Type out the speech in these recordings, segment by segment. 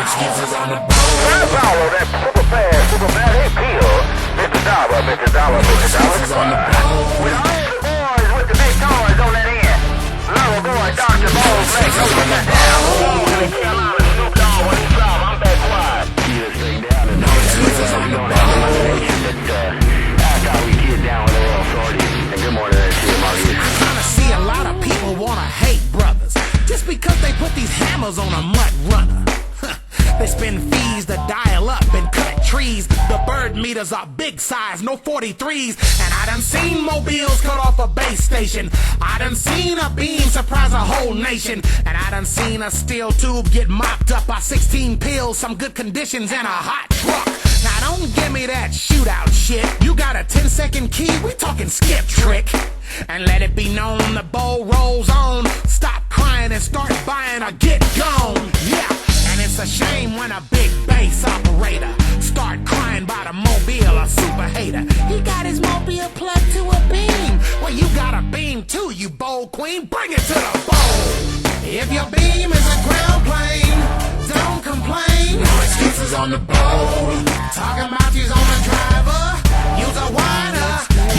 excuses on the boat. Follow that super fast, super bad appeal. Mr. Dollar, Mr. Dollar, Mr. Dollar. On the boat. With all the boys with the big toys on that end. Little boy, Dr. Bowles, make no get down. Carolina, Snoop Dogg, when he's out, I'm back quiet. Just stay down and no excuses on the boat. That's how we get down with the authority. And good morning, Marcus. I kinda see a lot of people wanna hate brothers just because they put these hammers on a mud runner. They spend fees to dial up and cut trees. The bird meters are big size, no 43s. And I done seen mobiles cut off a base station. I done seen a beam surprise a whole nation. And I done seen a steel tube get mopped up by 16 pills, some good conditions, and a hot truck. Now don't give me that shootout shit. You got a 10-second key, we talking skip trick. And let it be known the bowl rolls on. Stop crying and start buying or get gone. Yeah. And it's a shame when a big bass operator start crying by the mobile, a super hater. He got his mobile plugged to a beam. Well, you got a beam too, you bold queen. Bring it to the bowl. If your beam is a ground plane, don't complain. No excuses on the boat. Talking about you's on the driver, use a wider.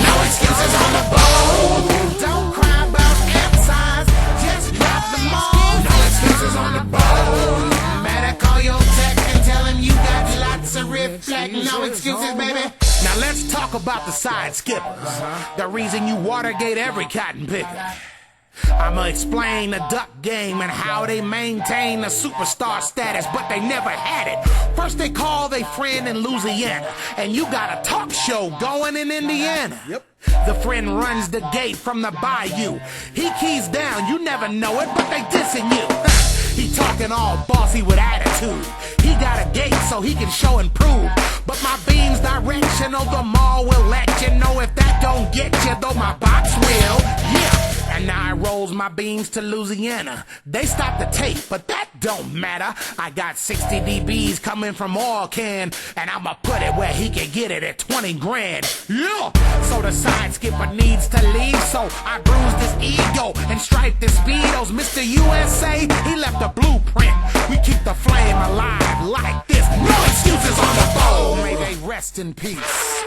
No excuses on the boat. Don't cry about amp size, just drop them all. No excuses on the boat. Call your tech and tell him you got lots of reflect. No excuses, baby. Now let's talk about the side skippers. The reason you Watergate every cotton picker. I'ma explain the duck game and how they maintain the superstar status, but they never had it. First they call their friend in Louisiana, and you got a talk show going in Indiana. Yep. The friend runs the gate from the bayou. He keys down, you never know it, but they dissing you. He talking all bossy with attitude. He got a gate so he can show and prove. But my beam's directional, the mall will let you know if that don't get you, though my box will. Yeah. And now I rolls my beams to Louisiana. They stopped the tape, but that don't matter. I got 60 dBs coming from Oil Can, and I'ma put it where he can get it at 20 grand. Yeah! So the side skipper needs to leave, so I bruised his ego and striped his speedos. Mr. USA, he left a blueprint. We keep the flame alive like this. No excuses on the bowl. May they rest in peace.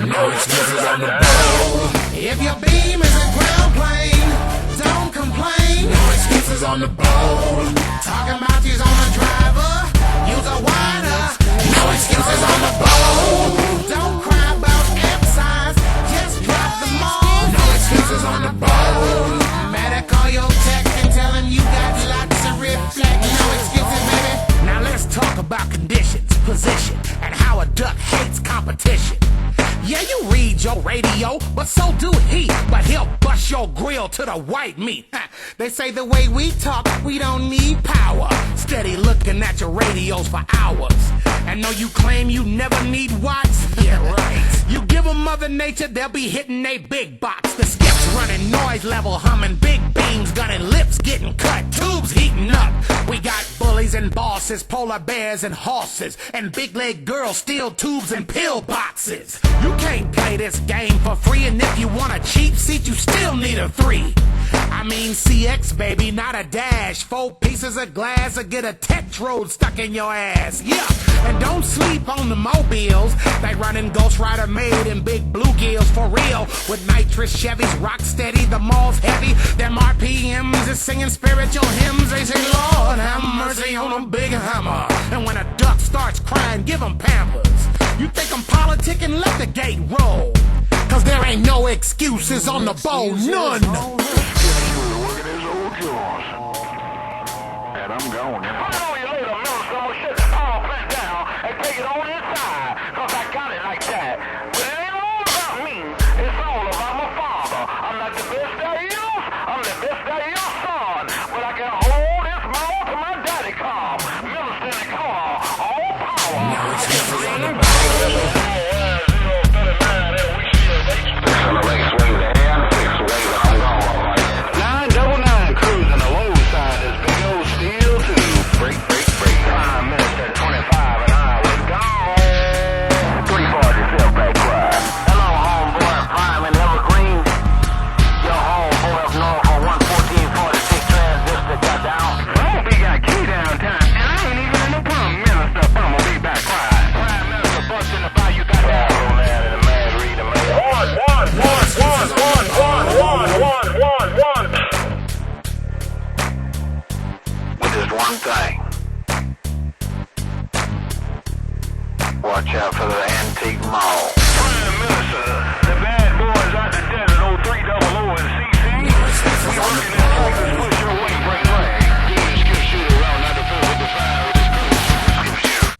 No excuses on the boat. If your beam is a ground plane, don't complain. No excuses on the boat. Talking about you's on the driver, use a wider. No excuses on the boat. Don't cry about amp size, just drop them all. No excuses on the boat. Better call your tech and tell him you got lots of reflect. No excuses, baby. Now let's talk about conditions, position, and how a duck hates competition. Yeah, you read your radio, but so do he. But he'll bust your grill to the white meat. They say the way we talk, we don't need power. Steady looking at your radios for hours. And know you claim you never need watts? Yeah, right. You give them Mother Nature, they'll be hitting they big box. The skips running, noise level humming, big beams gunning, lips getting cut, tubes heating up. We got bullies and bosses, polar bears and horses, and big leg girls, steel tubes and pill boxes. You can't play this game for free, and if you want a cheap seat, you still need a 3. I mean CX, baby, not a dash. 4 pieces of glass or get a tetrode stuck in your ass. Yeah, and don't sleep on the mobiles. They running Ghost Rider made in big bluegills for real. With nitrous Chevys, rock steady, the mall's heavy. Them RPMs is singing spiritual hymns. They say, Lord, have mercy on a big hammer. And when a duck starts crying, give him Pampers. You think I'm politicking? Let the gate roll. Cause there ain't no excuses on the bowl, none. And I'm going. I know you later, Minister. I'm gonna shut the power plant down and take it on inside. Cause I got it like that. But it ain't all about me. It's all about my father. I'm not the best there is. I'm the best there is, son. But I can hold this mouth to my daddy calm. Minister in the car. All power. No excuses on the boat. Swing the hand, 6 ways, I'm gone. 999 crew. one thing. Watch out for the antique mall. Prime Minister, the bad boys out the desert, 0300 and CC. We working in Texas, push your way, break flag. Give me a skip shooter around, not the fill with the fire with the skip shooter.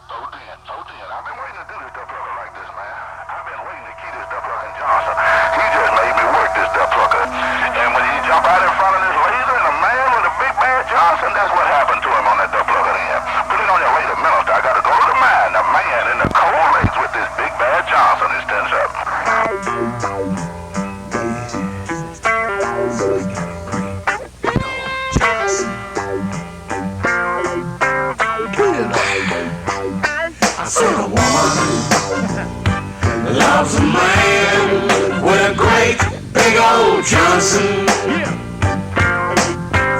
I've been waiting to do this duck plucker like this, man. I've been waiting to keep this duck plucking Johnson. He just made me work this duck plucker. And when he jump out in front of this laser and a man with a big bad Johnson, that's what happened to him on that duck plucker there. Put it on your way to Minister. I gotta go to the mine. The man in the cold lakes with this big bad Johnson is tense up. I said a woman loves a man with a great big old Johnson.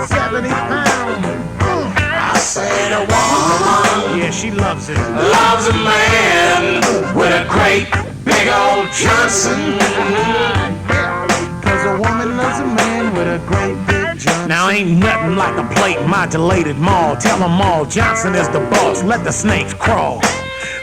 70 pounds. I said a woman, Yeah, she loves it. loves a man with a great big old Johnson. Cause a woman loves a man with a great big Johnson. Now ain't nothing like a plate modulated mall. Tell them all Johnson is the boss. Let the snakes crawl.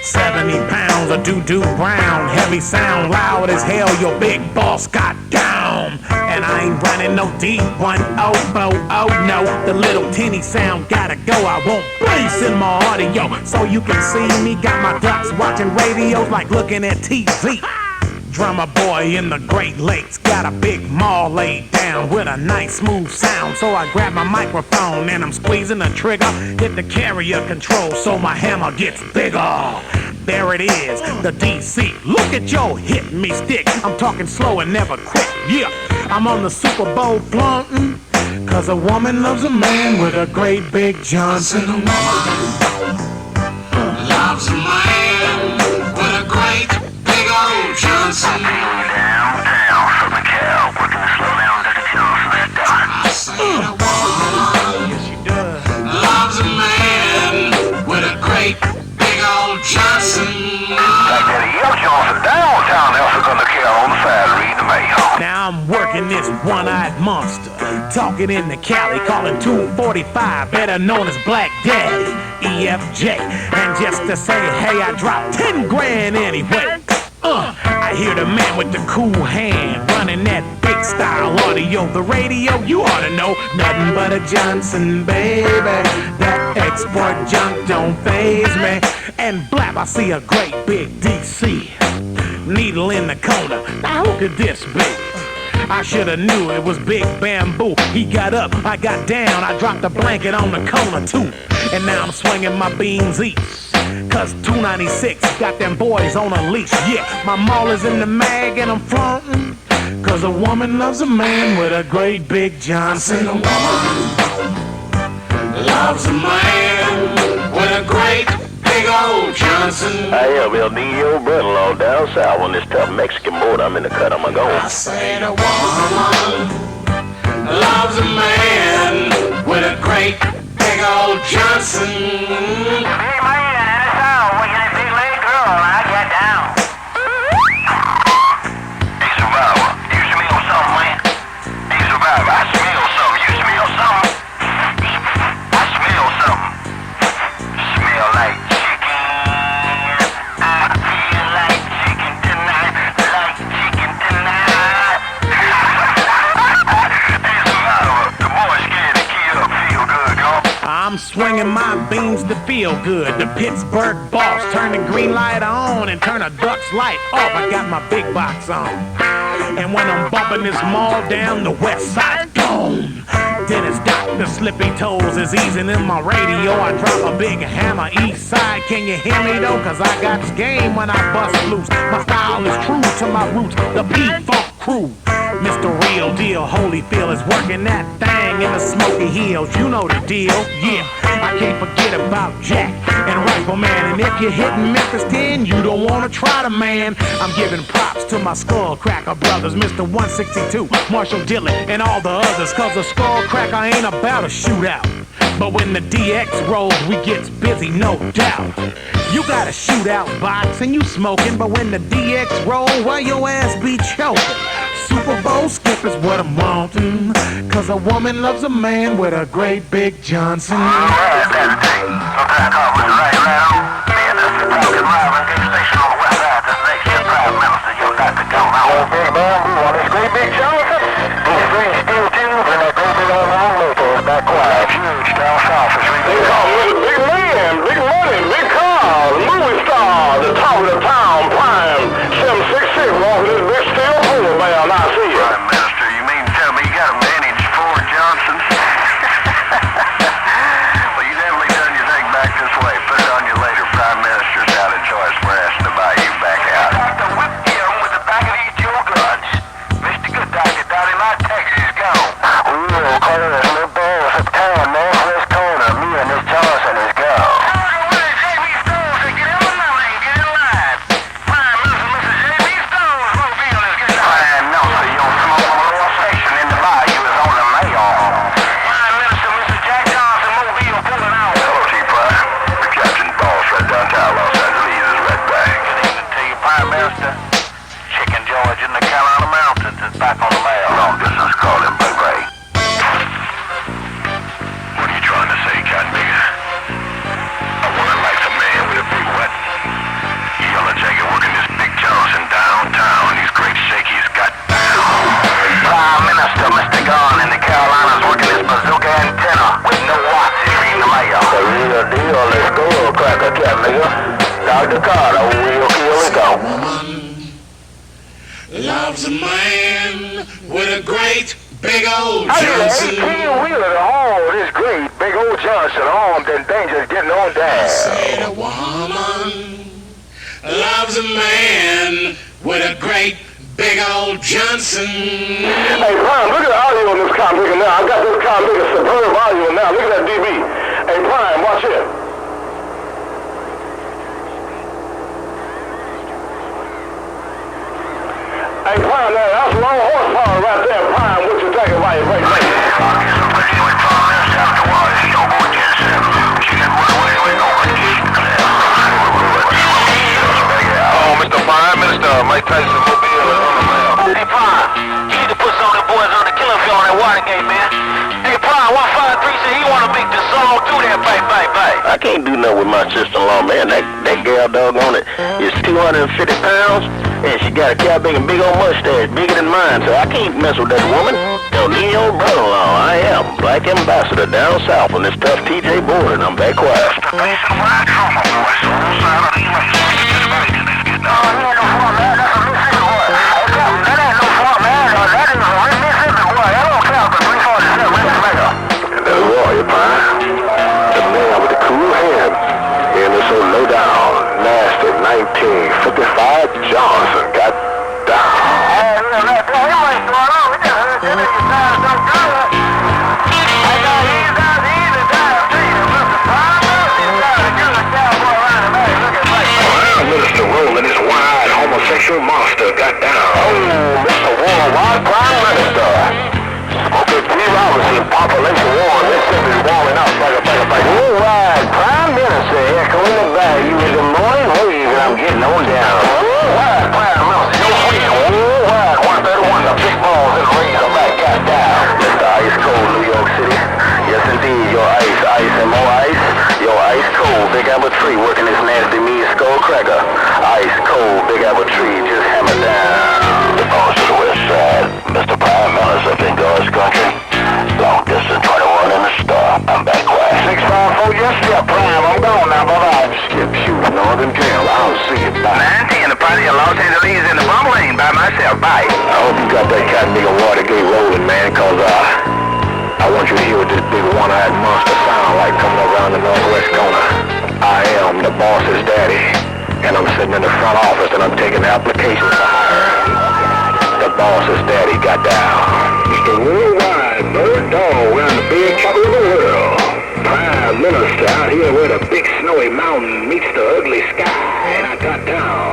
70 pounds of doo-doo brown. Heavy sound, loud as hell. Your big boss got down. And I ain't running no D100. No, the little tinny sound gotta go. I want bass in my audio so you can see me. Got my ducks watching radios like looking at TV. Drummer boy in the Great Lakes got a big maul laid down with a nice smooth sound. So I grab my microphone and I'm squeezing the trigger. Hit the carrier control so my hammer gets bigger. There it is, the DC. Look at your hit me stick. I'm talking slow and never quick. Yeah, I'm on the Super Bowl flaunting. Cause a woman loves a man with a great big Johnson. A woman loves a man with a great big old Johnson. Downtown, Southern Cal, working to slow down to the Johnson. I said a woman Yes, she does. loves a man with a great big old Johnson. Like that Yellow Johnson downtown, also gonna kill on the side, read the mail. Now I'm working this one-eyed monster, talking in the Cali, calling 245, better known as Black Daddy, EFJ. And just to say, hey, I dropped 10 grand anyway. I hear the man with the cool hand running that big style audio. The radio, you ought to know, nothing but a Johnson, baby. That export junk don't faze me. And blap, I see a great big DC. Needle in the corner. Now who could this be? I shoulda knew it was Big Bamboo. He got up, I got down, I dropped the blanket on the corner too. And now I'm swinging my beans east. Cause 296 got them boys on a leash. Yeah, my maul is in the mag and I'm flaunting. Cause a woman loves a man with a great big Johnson. A woman loves a man with a great big old Johnson. Hey, we'll need your brother-in-law down south on this tough Mexican border. I'm in the cut, I'm gonna go. I said a woman loves a man with a great big old Johnson. Hey, man, that's all. When that big leg girl, I got down. Hey, Survivor, you smell something, man? Hey, Survivor, I smell something. You smell something? I smell something. Smell like chicken. I feel like chicken tonight. Like chicken tonight. Hey, Survivor, the boys scared to kill. Feel good, y'all. I'm swinging my beans to feel good. The Pittsburgh boss turn the green light on and turn a duck's light off. I got my big box on. And when I'm bumping this mall down, the west side's gone. Dennis Dr. Slippy Toes is easing in my radio. I drop a big hammer east side. Can you hear me though? Cause I got game when I bust loose. My style is true to my roots, the P-Funk crew. Mr. Real Deal Holyfield is working that thing in the Smoky Hills. You know the deal, yeah. I can't forget about Jack and Rifleman. And if you're hitting Memphis 10, you don't want to try the man. I'm giving props to my Skullcracker brothers, Mr. 162, Marshall Dillon, and all the others. Cause a Skullcracker ain't about a shootout. But when the DX rolls, we gets busy, no doubt. You got a shootout box and you smoking, but when the DX roll, well, your ass be choking. Super Bowl skip is what I'm wanting. Cause a woman loves a man with a great big Johnson. Alright, that's it. Sometimes I call Mr. Ray around. Me and this is talking live on Gate Station on the west side. This next year, Prime Minister, you'll got to go now. Oh, big bamboo on this great big Johnson. These three steel tubes and that great big old long motor is back quiet. Huge down south is really big. Oh, with a big man, big money, big car, movie star, the top of the town, Prime 766, walking this big steel motor, man. I see you. Prime Minister, you mean to tell me you got a managed Ford Johnson? Well, you definitely done your thing back this way. Put it on you later. Prime Minister's out of choice. We're asking to buy you back out. The whip him with the back of these dual guns. Mr. Good Doctor down in my Texas, go. We'll call it a little boss at town, northwest corner. Me and this Johnson is go. Chicken George in the Carolina Mountains is back on the mail. Long distance calling, baby. What are you trying to say, Cotton Nigga? A woman likes a man with a big what? You gonna take it working this big Johnson downtown. These great shakies got down. Prime Minister, Mr. Gone in the Carolinas working his bazooka antenna with no watch in the mail. The real deal, let's go, cracker, Cotton Nigga. Dr. Carter, we'll kill it go. Loves a man with a great big old Johnson. 18-wheeler to haul this great big old Johnson armed and dangerous getting on down. Said a woman loves a man with a great big old Johnson. Hey, Prime, look at the audio on this comic now. I got this comic superb audio now. Look at that DB. Hey, Prime, watch it. Hey, Prime, that's low horsepower right there, Prime. What you think about your great lady? Oh, Mr. Prime Minister, Mike Tyson Mobile is on the mail. Hey, Prime, you need to put some of the boys on the killing field on that Watergate, man. Hey, Prime, 153 said he want to make the song through there, bang, bang, bang. I can't do nothing with my sister-in-law, man. That girl dog on it is 250 pounds. And she got a cow big and big old mustache, bigger than mine, so I can't mess with that woman. Yo, me and your brother-in-law, I am Black Ambassador down south on this tough TJ border, and I'm back quiet. That's Roy, Pine. The man with the cool hand. And it's so low down, nasty, 1955 Johnson got Minister rolling his wide homosexual monster got down. Oh, Mr. Worldwide Prime Minister. Smoking 3 Robinson, population warm. This ship is warming up. Worldwide Prime Minister, echoing the value of the morning wave, and I'm getting on down. Worldwide Prime Minister, your way. Worldwide 131, the big balls in the Razorback got down. Mr. Ice Cold, New York City. Yes, indeed, your ice and more ice. Your ice cold, Big Apple Tree, working this nasty mean skull cracker. Ice cold, Big Apple Tree, just hammer down. The boss of the west side, Mr. Prime Minister up in God's country. Long distance 21 in the star. I'm back quiet. 654, yes, sir, Prime. I'm gone now. Bye-bye. Skip, shoot, Northern Cal. I'll see you. Bye. 19, the party of Los Angeles in the bumble lane by myself. Bye. I hope you got that Cotton Nigga Watergate rolling, man, cause I want you to hear what this big one-eyed monster sound like coming around the northwest corner. I am the boss's daddy, and I'm sitting in the front office and I'm taking applications for hire. The boss's daddy got down. Mr. Worldwide Bird Dog around the big capital of the world. Prime Minister out here where the big snowy mountain meets the ugly sky, and I got down.